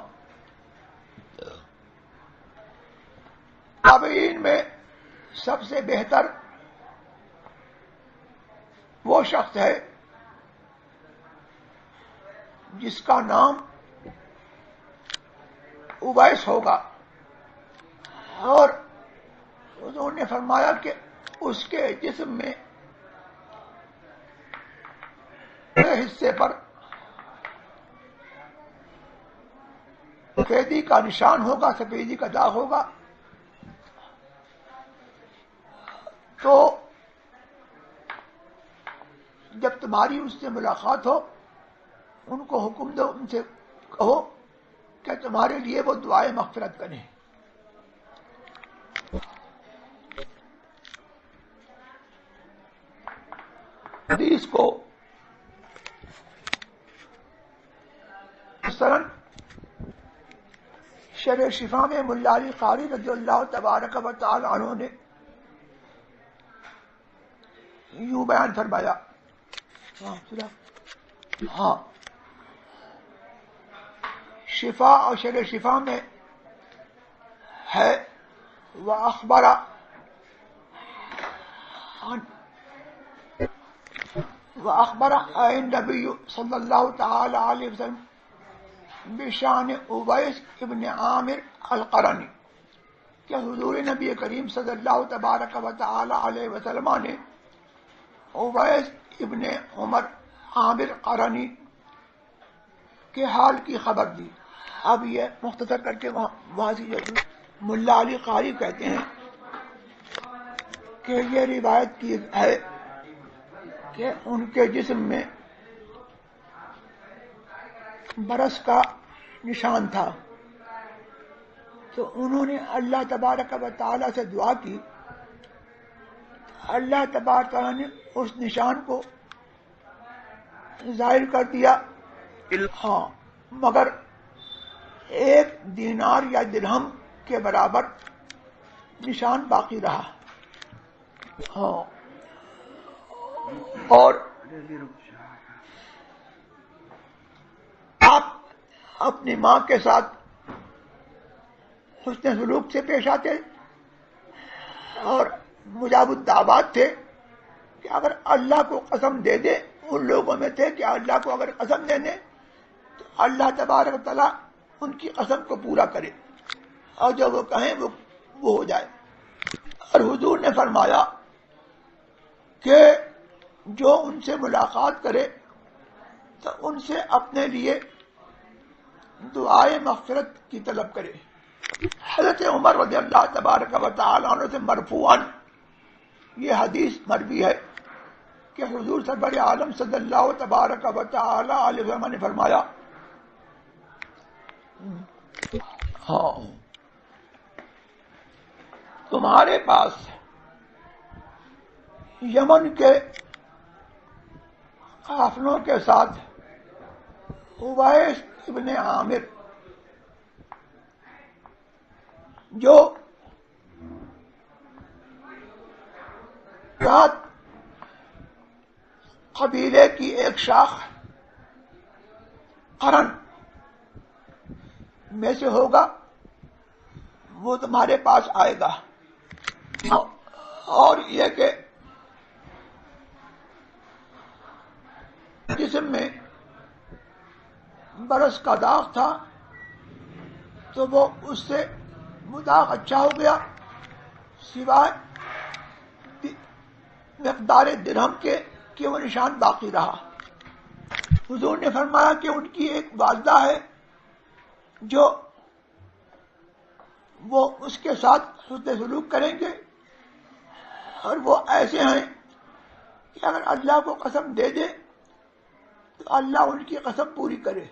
تابعین میں سب سے بہتر وہ شخص ہے جس کا نام اویس ہوگا، اور حضور نے فرمایا کہ اس کے جسم میں حصے پر سفیدی کا نشان ہوگا، سفیدی کا داغ ہوگا. تو جب تمہاری اس سے ملاقات ہو ان کو حکم دو، ان سے کہو کہ تمہارے لیے وہ دعائے مغفرت کریں. حدیث کو مثلاً شرح شفا میں ملا علی قاری رضی اللہ تبارک و تعالی عنہ نے یوں بیان فرمایا. ہاں شفا اور شرح شفا میں ہے وَأَخْبَرَ النبی صلی اللہ تعالی علیہ وسلم بشان اویس ابن عامر القرنی کہ حضور نبی کریم صلی اللہ تبارک و تعالی علیہ وسلم نے اویس ابن عمر عامر قرنی کے حال کی خبر دی. اب یہ مختصر کر کے وہاں سے ملا علی قاری کہتے ہیں کہ یہ روایت کی ہے کہ ان کے جسم میں برس کا نشان تھا، تو انہوں نے اللہ تبارک و تعالی سے دعا کی. اللہ تبارک تعالیٰ نے اس نشان کو ظاہر کر دیا. ہاں مگر 1 دینار یا درہم کے برابر نشان باقی رہا. ہاں اور آپ اپنی ماں کے ساتھ حسن سلوک سے پیش آتے اور مجاب الدعوات تھے کہ اگر اللہ کو قسم دے دے، ان لوگوں میں تھے کہ اللہ کو اگر قسم دے دیں تو اللہ تبارک و تعالیٰ ان کی قسم کو پورا کرے اور جو وہ کہیں وہ ہو جائے. اور حضور نے فرمایا کہ جو ان سے ملاقات کرے تو ان سے اپنے لیے دعائے مغفرت کی طلب کرے. حضرت عمر رضی اللہ تبارک و تعالی عنہ سے مرفوعاً یہ حدیث مروی ہے کہ حضور سرور عالم صلی اللہ تبارک و تعالی علیہ وسلم نے فرمایا ہاں تمہارے پاس یمن کے قافلوں کے ساتھ اویس ابن عامر جو رات قبیلے کی ایک شاخ قرن میں سے ہوگا، وہ تمہارے پاس آئے گا. اور یہ کہ جسم میں برس کا داغ تھا تو وہ اس سے داغ اچھا ہو گیا، سوائے مقدار درہم کے کہ وہ نشان باقی رہا. حضور نے فرمایا کہ ان کی ایک والدہ ہے جو وہ اس کے ساتھ حسن سلوک کریں گے، اور وہ ایسے ہیں کہ اگر اللہ کو قسم دے دے تو اللہ ان کی قسم پوری کرے.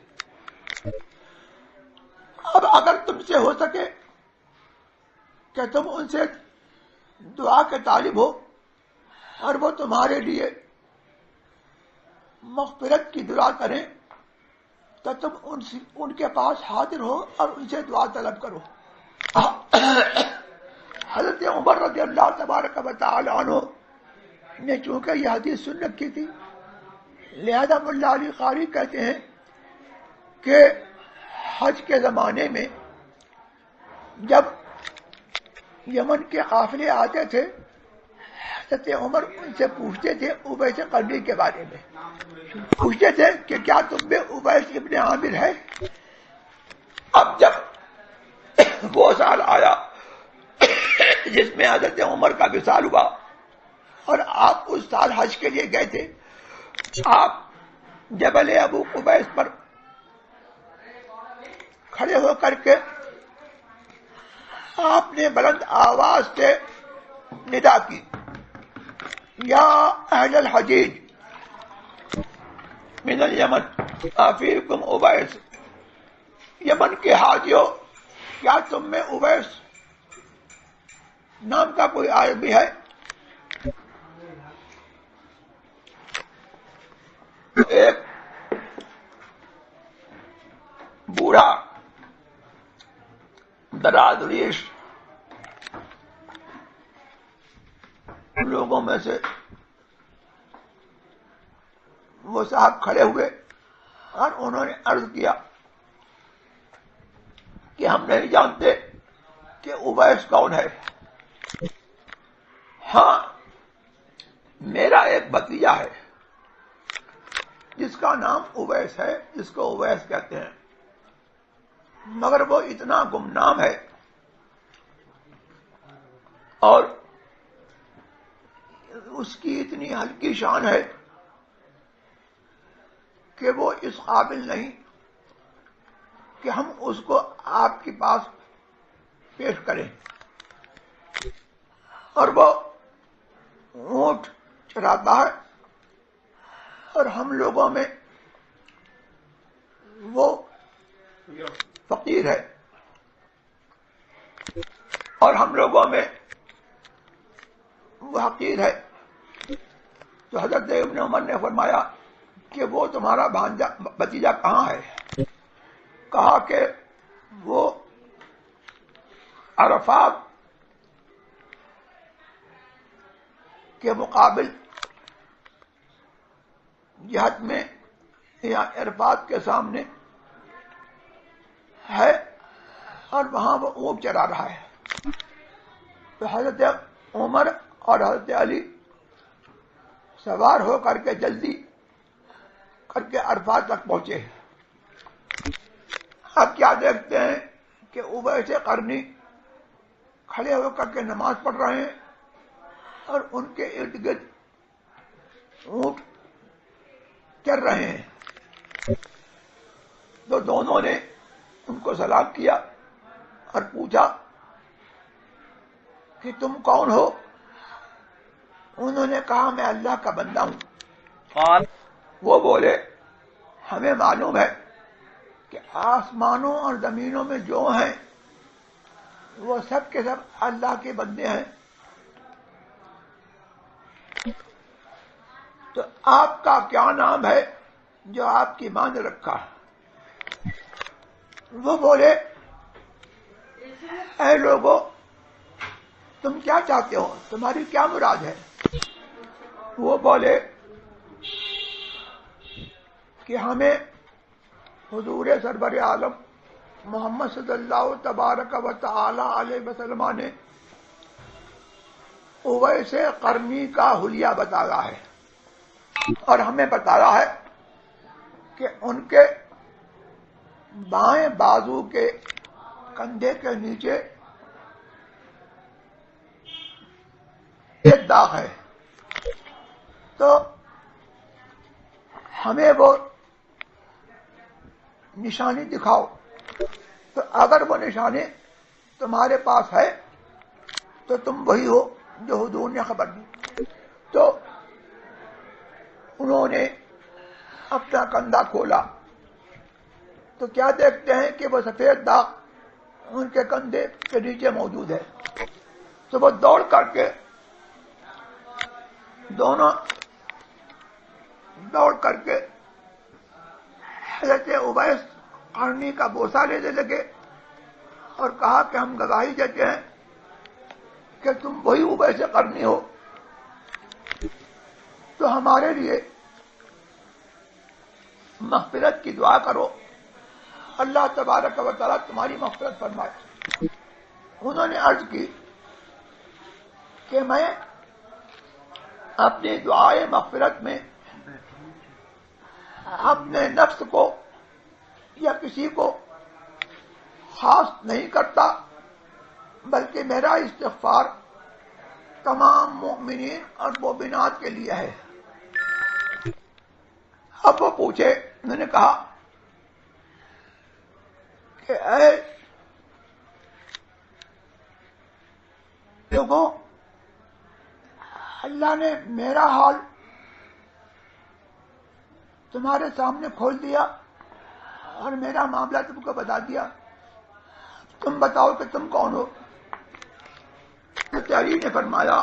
اب اگر تم سے ہو سکے کہ تم ان سے دعا کے طالب ہو اور وہ تمہارے لیے مغفرت کی دعا کریں تو تم ان کے پاس حاضر ہو اور ان سے دعا طلب کرو. حضرت عمر رضی اللہ تبارک و تعالی عنہ نے چونکہ یہ حدیث سن رکھی تھی لہذا ملا علی قاری کہتے ہیں کہ حج کے زمانے میں جب یمن کے قافلے آتے تھے حضرت عمر ان سے پوچھتے تھے اویس قرنی کے بارے میں، پوچھتے تھے کہ کیا تم میں اویس ابن عامر ہے؟ اب جب وہ سال آیا جس میں حضرت عمر کا وصال ہوا اور آپ اس سال حج کے لیے گئے تھے، آپ جبل ابو قبیس پر کھڑے ہو کر کے آپ نے بلند آواز سے ندا کی، یا اہل الحجیج من الیمن افیکم اویس، یمن کے حاجیوں کیا تم میں اویس نام کا کوئی آدمی ہے؟ ایک بوڑھا دراز ریش لوگوں میں سے وہ صاحب کھڑے ہوئے اور انہوں نے عرض کیا کہ ہم نہیں جانتے کہ اویس کون ہے۔ ہاں، میرا ایک بھتیجا ہے جس کا نام اویس ہے، جس کو اویس کہتے ہیں، مگر وہ اتنا گمنام ہے اور اس کی اتنی ہلکی شان ہے کہ وہ اس قابل نہیں کہ ہم اس کو آپ کے پاس پیش کریں، اور وہ اونٹ چراتا ہے اور ہم لوگوں میں وہ فقیر ہے اور ہم لوگوں میں وہ حقیر ہے۔ تو حضرت ابن عمر نے فرمایا کہ وہ تمہارا بھتیجا کہاں ہے؟ کہا کہ وہ عرفات کے مقابل جہت میں یا عرفات کے سامنے ہے اور وہاں وہ اونٹ چرا رہا ہے۔ تو حضرت عمر اور حضرت علی سوار ہو کر کے جلدی کر کے عرفات تک پہنچے۔ اب کیا دیکھتے ہیں کہ اویس قرنی کھڑے ہو کر کے نماز پڑھ رہے ہیں اور ان کے ارد گرد اونٹ چر رہے ہیں۔ تو دونوں نے ان کو سلام کیا اور پوچھا کہ تم کون ہو؟ انہوں نے کہا میں اللہ کا بندہ ہوں۔ وہ بولے ہمیں معلوم ہے کہ آسمانوں اور زمینوں میں جو ہیں وہ سب کے سب اللہ کے بندے ہیں، تو آپ کا کیا نام ہے جو آپ کی ماں نے رکھا؟ وہ بولے اے لوگوں، تم کیا چاہتے ہو؟ تمہاری کیا مراد ہے؟ وہ بولے کہ ہمیں حضور سرور عالم محمد صلی اللہ تبارک و تعالی علیہ وسلم نے اویس قرنی کا حلیہ بتایا ہے اور ہمیں بتایا ہے کہ ان کے بائیں بازو کے کندھے کے نیچے ایک داغ ہے، تو ہمیں وہ نشانی دکھاؤ۔ تو اگر وہ نشانی تمہارے پاس ہے تو تم وہی ہو جو حضور نے خبر دی۔ تو انہوں نے اپنا کندھا کھولا تو کیا دیکھتے ہیں کہ وہ سفید داغ ان کے کندھے کے نیچے موجود ہے۔ تو وہ دوڑ کر کے دونوں دوڑ کر کے حضرت اویس قرنی کا بوسہ لینے لگے اور کہا کہ ہم گواہی دیتے ہیں کہ تم وہی اویس قرنی ہو۔ تو ہمارے لیے مغفرت کی دعا کرو، اللہ تبارک و تعالیٰ تمہاری مغفرت فرمائے۔ انہوں نے عرض کی کہ میں اپنی دعائے مغفرت میں اپنے نفس کو یا کسی کو خاص نہیں کرتا، بلکہ میرا استغفار تمام مومنین اور مومنات کے لیے ہے۔ اب وہ پوچھے، انہوں نے کہا کہ اے لوگوں، اللہ نے میرا حال تمہارے سامنے کھول دیا اور میرا معاملہ تم کو بتا دیا، تم بتاؤ کہ تم کون ہو؟ علی نے فرمایا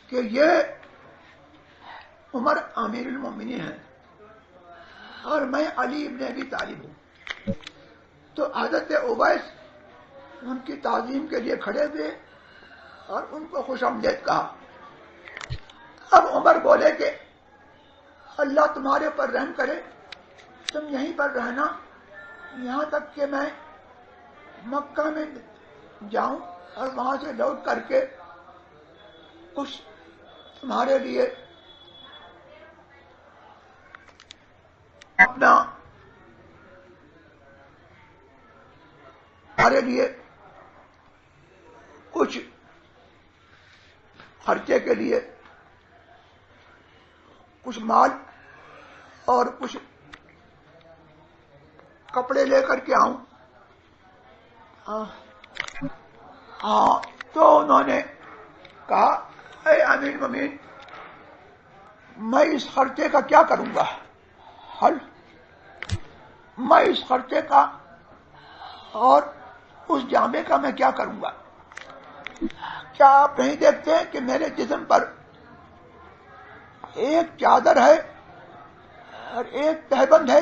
کہ یہ عمر امیر المومنین ہے اور میں علی ابن ابی طالب ہوں۔ تو حضرت اویس ان کی تعظیم کے لیے کھڑے ہوئے اور ان کو خوش آمدید کہا۔ اب عمر بولے کہ اللہ تمہارے پر رحم کرے، تم یہیں پر رہنا یہاں تک کہ میں مکہ میں جاؤں اور وہاں سے لوٹ کر کے کچھ تمہارے لیے اپنا ہمارے لیے کچھ خرچے کے لیے کچھ مال اور کچھ کپڑے لے کر کے آؤں۔ ہاں، تو انہوں نے کہا اے امیر المومنین، میں اس خرچے کا کیا کروں گا؟ حل میں اس خرچے کا اور اس جامے کا میں کیا کروں گا؟ کیا آپ نہیں دیکھتے ہیں کہ میرے جسم پر ایک چادر ہے اور ایک تہبند ہے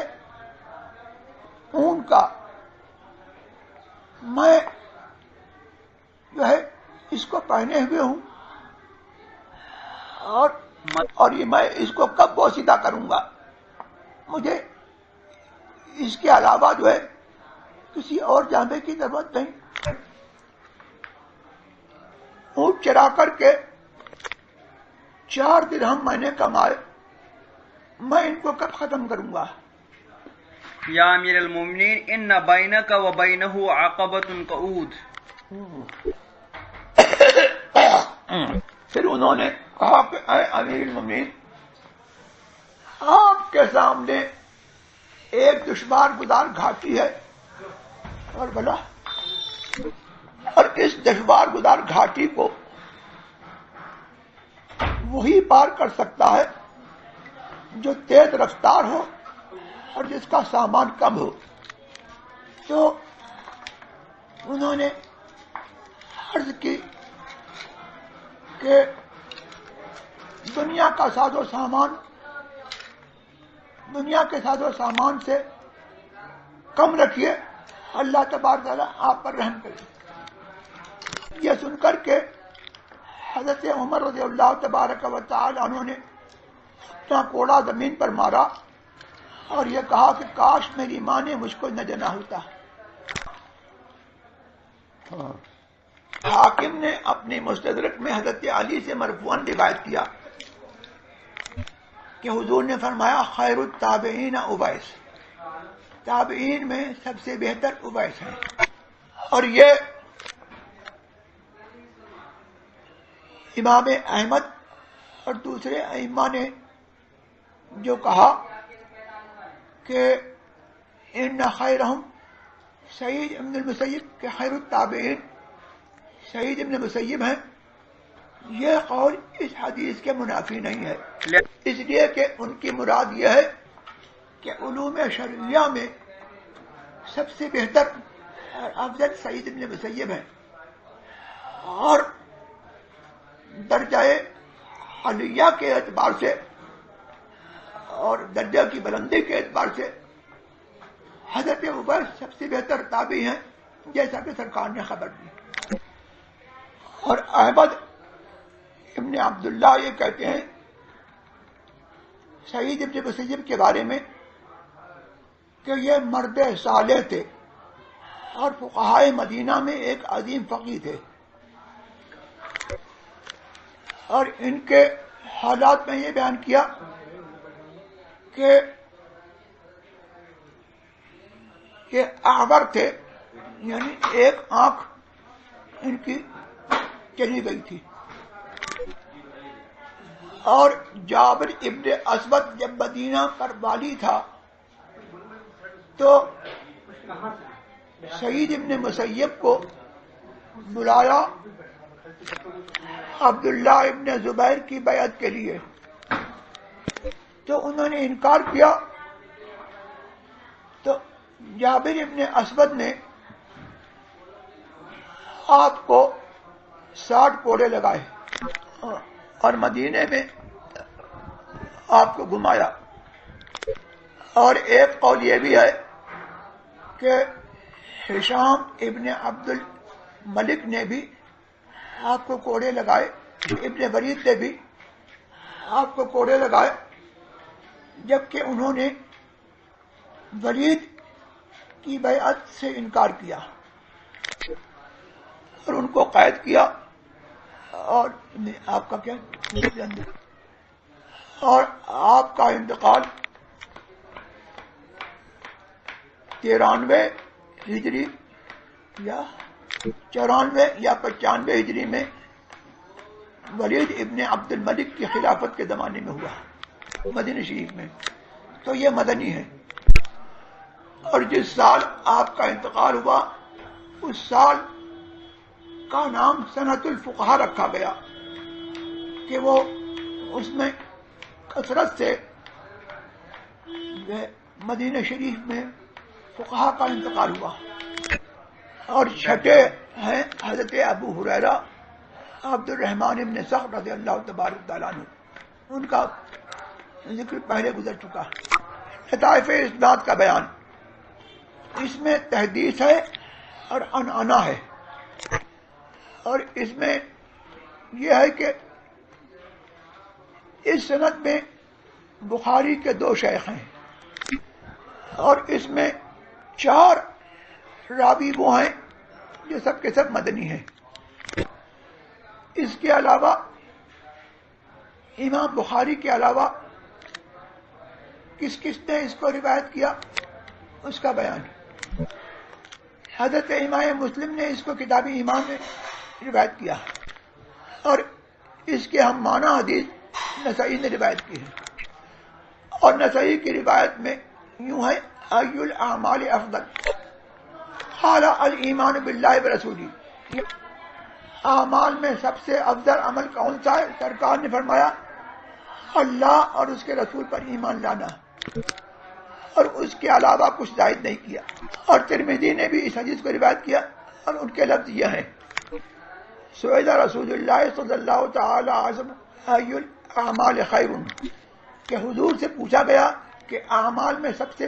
اون کا؟ میں جو ہے اس کو پہنے ہوئے ہوں اور یہ میں اس کو کب بوسیدہ کروں گا؟ مجھے اس کے علاوہ جو ہے کسی اور جامے کی ضرورت نہیں۔ اونٹ چرا کر کے 4 درہم میں نے کمائے، میں ان کو کب ختم کروں گا؟ یا امیر المومنین ان بینک و بینہ عقبۃ قعود۔ پھر انہوں نے کہا کہ اے امیر المومنین، آپ کے سامنے ایک دشوار گزار گھاٹی ہے اور بلا، اور اس دشوار گزار گھاٹی کو وہی پار کر سکتا ہے جو تیز رفتار ہو اور جس کا سامان کم ہو۔ تو انہوں نے عرض کی کہ دنیا کا ساز و سامان دنیا کے ساز و سامان سے کم رکھیے، اللہ تبارک تعالیٰ آپ پر رحم کرے۔ یہ سن کر کے حضرت عمر رضی اللہ تبارک و تعالی عنہ نے اپنا کوڑا زمین پر مارا اور یہ کہا کہ کاش میری ماں نے مجھ کو نہ جنا ہوتا۔ حاکم نے اپنی مستدرک میں حضرت علی سے مرفوعاً روایت کیا کہ حضور نے فرمایا خیر التابعین اویس، تابعین میں سب سے بہتر اویس ہے۔ اور یہ امام احمد اور دوسرے ائمہ نے جو کہا کہ ان خیرہم سعید ابن المسیب کہ خیر التابعین سعید ابن مسیب ہیں، یہ قول اس حدیث کے منافی نہیں ہے، اس لیے کہ ان کی مراد یہ ہے کہ علوم شرعیہ میں سب سے بہتر اور افضل سعید ابن مسیب ہیں، اور درجہ علیہ کے اعتبار سے اور درجہ کی بلندی کے اعتبار سے حضرت عبیس سب سے بہتر تابعی ہیں، جیسا کہ سرکار نے خبر دی۔ اور احمد ابن عبداللہ یہ کہتے ہیں سعید ابن مسیب کے بارے میں کہ یہ مرد صالح تھے اور فقہائے مدینہ میں ایک عظیم فقیہ تھے، اور ان کے حالات میں یہ بیان کیا کہ یہ اعور تھے، یعنی ایک آنکھ ان کی چلی گئی تھی. اور جابر ابن اسود جب مدینہ پر والی تھا تو سعید ابن مسیب کو بلایا عبداللہ ابن زبیر کی بیعت کے لیے، تو انہوں نے انکار کیا. تو جابر ابن اسود نے آپ کو 60 کوڑے لگائے اور مدینے میں آپ کو گھمایا. اور ایک قول یہ بھی ہے کہ ہشام ابن عبد الملک نے بھی آپ کو کوڑے لگائے، ابن ولید نے بھی آپ کو کوڑے لگائے، جبکہ انہوں نے ولید کی بیعت سے انکار کیا اور ان کو قید کیا. اور آپ کا کیا اور آپ کا انتقال 93 ہجری یا 94 یا 95 ہجری میں ولید ابن عبد الملک کی خلافت کے زمانے میں ہوا مدینہ شریف میں. تو یہ مدنی ہے. اور جس سال آپ کا انتقال ہوا اس سال کا نام سنۃ الفقہاء رکھا گیا کہ وہ اس میں کثرت سے مدینہ شریف میں فقہاء کا انتقال ہوا. اور چھٹے ہیں حضرت ابو ہریرہ عبد الرحمن ابن سخر رضی اللہ تبارک تعالیٰ عنہ، ان کا ذکر پہلے گزر چکا. لطائف اسناد کا بیان، اس میں تحدیث ہے اور عنعنہ ہے. اور اس میں یہ ہے کہ اس سند میں بخاری کے 2 شیخ ہیں اور اس میں 4 راوی وہ ہیں جو سب کے سب مدنی ہیں. اس کے علاوہ امام بخاری کے علاوہ کس کس نے اس کو روایت کیا اس کا بیان. حضرت امام مسلم نے اس کو کتاب ایمان میں روایت کیا اور اس کے ہم معنی حدیث نسائی نے روایت کی ہے. اور نسائی کی روایت میں یوں ہے ای الاعمال افضل قال الایمان باللہ ورسولہ، اعمال میں سب سے افضل عمل کون سا ہے؟ سرکار نے فرمایا اللہ اور اس کے رسول پر ایمان لانا، اور اس کے علاوہ کچھ زائد نہیں کیا. اور ترمذی نے بھی اس حدیث کو روایت کیا اور ان کے لفظ یہ ہیں سئل رسول اللہ صلی اللہ تعالی علیہ وسلم ای الاعمال خیر، کہ حضور سے پوچھا گیا کہ اعمال میں سب سے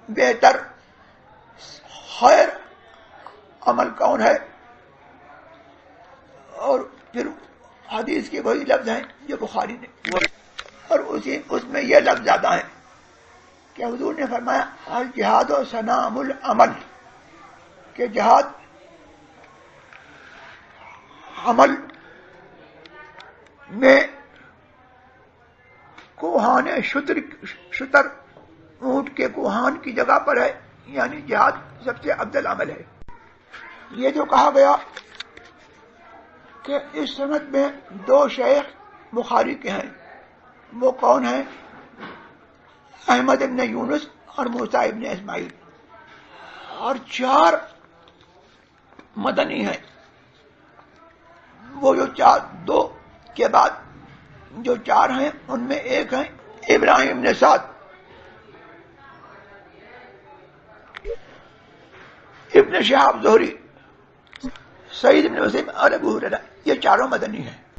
بہتر خیر عمل کون ہے؟ اور پھر حدیث کے وہی لفظ ہیں جو بخاری نے، اور اس میں یہ لفظ زیادہ ہے کہ حضور نے فرمایا الجہاد و سنام العمل، کہ جہاد عمل میں کوہان شتر اونٹ کے کوہان کی جگہ پر ہے، یعنی جہاد سب سے افضل عمل ہے. یہ جو کہا گیا کہ اس سند میں 2 شیخ بخاری کے ہیں، وہ کون ہیں؟ احمد ابن یونس اور موسیٰ ابن اسماعیل. اور 4 مدنی ہیں. وہ جو 2 کے بعد جو 4 ہیں ان میں ایک ہیں ابراہیم بن سعد، ابن شہاب زہری، سعید بن مسیب اور ابو ہریرہ. یہ 4 مدنی ہیں.